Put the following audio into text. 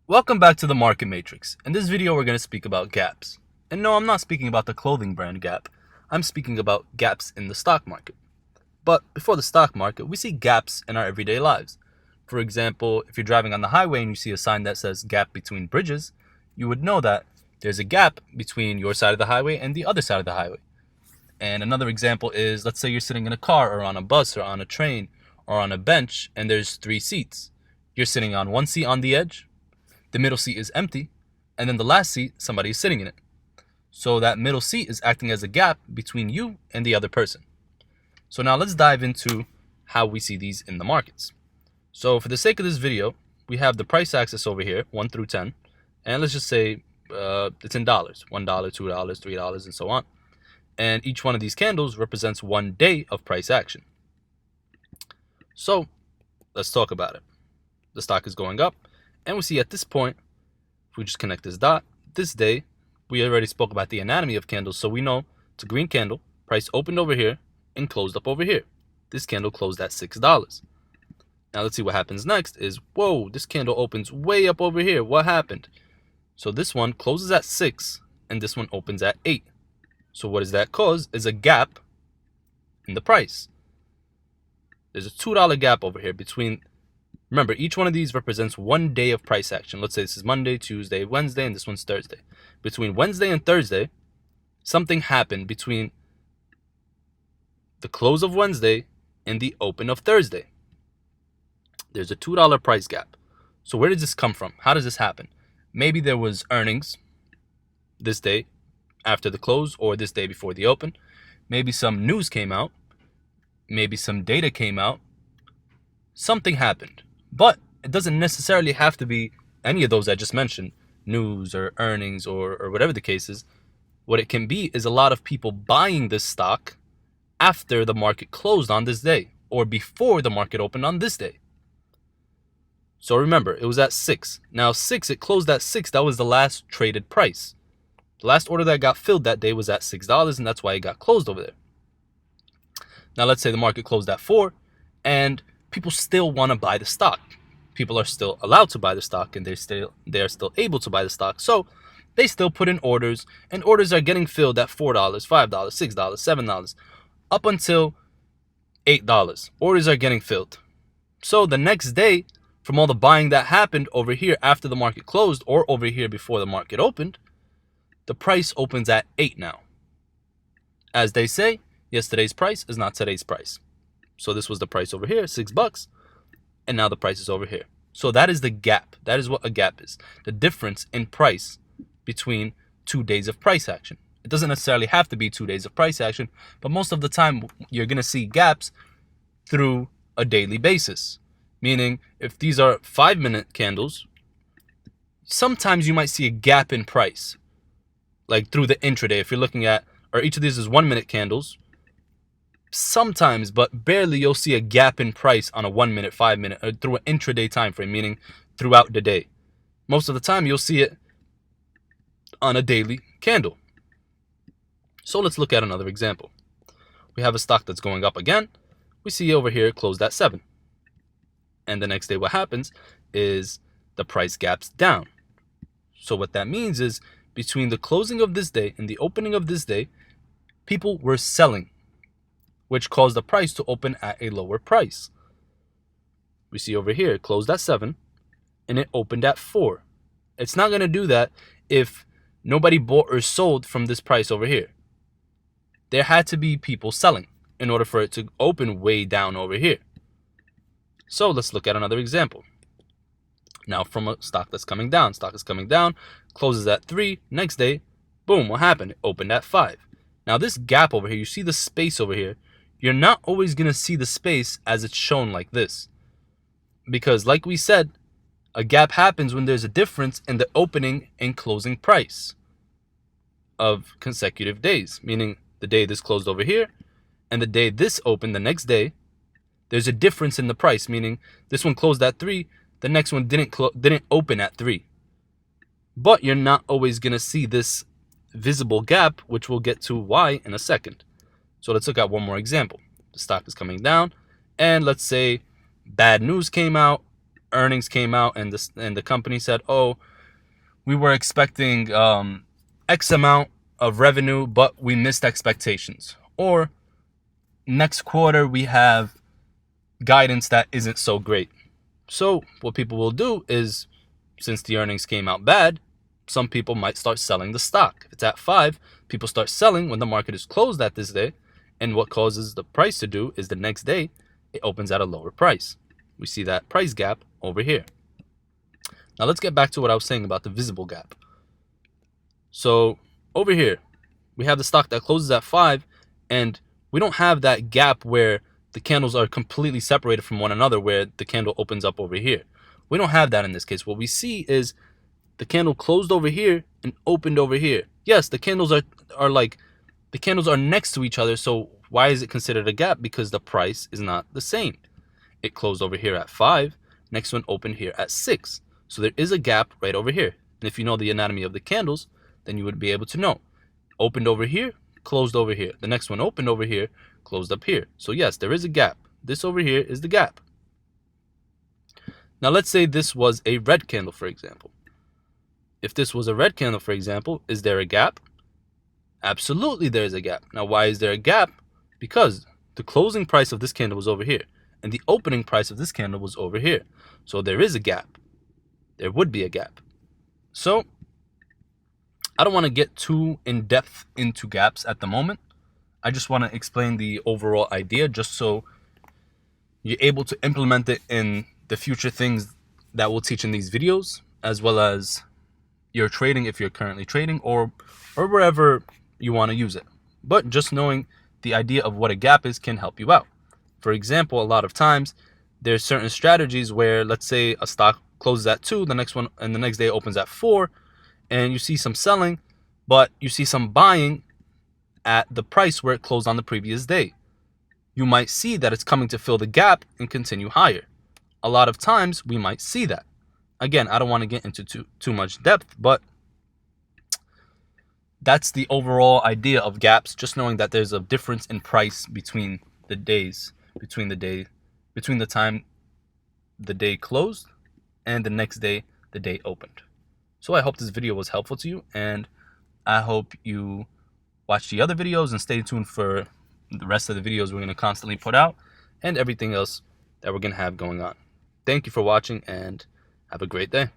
Welcome back to the Market Matrix. In this video, we're going to speak about gaps. And no, I'm not speaking about the clothing brand Gap. I'm speaking about gaps in the stock market. But before the stock market, we see gaps in our everyday lives. For example, if you're driving on the highway and you see a sign that says gap between bridges, you would know that there's a gap between your side of the highway and the other side of the highway. And another example is, let's say you're sitting in a car or on a bus or on a train or on a bench and there's 3 seats. You're sitting on one seat on the edge, the middle seat is empty, and then the last seat, somebody is sitting in it. So that middle seat is acting as a gap between you and the other person. So now let's dive into how we see these in the markets. So for the sake of this video, we have the price axis over here, 1 through 10, and let's just say it's in dollars, $1, $2, $3, and so on. And each one of these candles represents 1 day of price action. So let's talk about it. The stock is going up. And we see at this point, if we just connect this dot, this day, we already spoke about the anatomy of candles, so we know it's a green candle, price opened over here and closed up over here. This candle closed at $6. Now let's see what happens next is, whoa, this candle opens way up over here. What happened? So this one closes at 6 and this one opens at 8. So what does that cause? Is a gap in the price. There's a $2 gap over here between. Remember, each one of these represents 1 day of price action. Let's say this is Monday, Tuesday, Wednesday, and this one's Thursday. Between Wednesday and Thursday, something happened between the close of Wednesday and the open of Thursday. There's a $2 price gap. So where does this come from? How does this happen? Maybe there was earnings this day after the close or this day before the open. Maybe some news came out. Maybe some data came out. Something happened. But it doesn't necessarily have to be any of those I just mentioned, news or earnings or whatever the case is. What it can be is a lot of people buying this stock after the market closed on this day or before the market opened on this day. So remember, it was at 6. Now 6, it closed at 6. That was the last traded price. The last order that got filled that day was at $6, and that's why it got closed over there. Now let's say the market closed at 4 and people still want to buy the stock. People are still allowed to buy the stock and they're still able to buy the stock. So they still put in orders, and orders are getting filled at $4, $5, $6, $7, up until $8. Orders are getting filled. So the next day, from all the buying that happened over here after the market closed or over here before the market opened, the price opens at 8 now. As they say, yesterday's price is not today's price. So this was the price over here, $6, and now the price is over here. So that is the gap. That is what a gap is. The difference in price between 2 days of price action. It doesn't necessarily have to be 2 days of price action, but most of the time you're going to see gaps through a daily basis. Meaning, if these are 5-minute candles, sometimes you might see a gap in price, like through the intraday. If you're looking at, or each of these is 1-minute candles, sometimes, but barely, you'll see a gap in price on a 1-minute, 5-minute, or through an intraday time frame, meaning throughout the day. Most of the time, you'll see it on a daily candle. So let's look at another example. We have a stock that's going up again. We see over here it closed at 7. And the next day what happens is the price gaps down. So what that means is between the closing of this day and the opening of this day, people were selling, which caused the price to open at a lower price. We see over here, it closed at 7, and it opened at 4. It's not going to do that if nobody bought or sold from this price over here. There had to be people selling in order for it to open way down over here. So let's look at another example. Now from a stock that's coming down. Stock is coming down, closes at 3. Next day, boom, what happened? It opened at 5. Now this gap over here, you see the space over here. You're not always going to see the space as it's shown like this. Because like we said, a gap happens when there's a difference in the opening and closing price of consecutive days. Meaning the day this closed over here and the day this opened the next day, there's a difference in the price. Meaning this one closed at 3, the next one didn't open at 3. But you're not always going to see this visible gap, which we'll get to why in a second. So let's look at one more example. The stock is coming down, and let's say bad news came out, earnings came out and the company said, oh, we were expecting X amount of revenue, but we missed expectations. Or next quarter, we have guidance that isn't so great. So what people will do is, since the earnings came out bad, some people might start selling the stock. If it's at 5, people start selling when the market is closed at this day. And what causes the price to do is the next day, it opens at a lower price. We see that price gap over here. Now let's get back to what I was saying about the visible gap. So over here, we have the stock that closes at 5, and we don't have that gap where the candles are completely separated from one another, where the candle opens up over here. We don't have that in this case. What we see is the candle closed over here and opened over here. Yes, the candles are next to each other. So why is it considered a gap? Because the price is not the same. It closed over here at 5. Next one opened here at 6. So there is a gap right over here. And if you know the anatomy of the candles, then you would be able to know. Opened over here, closed over here. The next one opened over here, closed up here. So yes, there is a gap. This over here is the gap. Now let's say this was a red candle, for example. If this was a red candle, for example, is there a gap? Absolutely there is a gap. Now why is there a gap? Because the closing price of this candle was over here, and the opening price of this candle was over here. So there is a gap. There would be a gap. So I don't want to get too in-depth into gaps at the moment. I just want to explain the overall idea just so you're able to implement it in the future things that we'll teach in these videos, as well as your trading if you're currently trading, or wherever you want to use it. But just knowing the idea of what a gap is can help you out. For example, a lot of times there's certain strategies where, let's say a stock closes at 2, the next day opens at 4, and you see some selling, but you see some buying at the price where it closed on the previous day. You might see that it's coming to fill the gap and continue higher. A lot of times we might see that. Again, I don't want to get into too much depth, but that's the overall idea of gaps, just knowing that there's a difference in price between the days, between the time the day closed and the next day the day opened. So I hope this video was helpful to you, and I hope you watch the other videos and stay tuned for the rest of the videos we're going to constantly put out and everything else that we're going to have going on. Thank you for watching, and have a great day.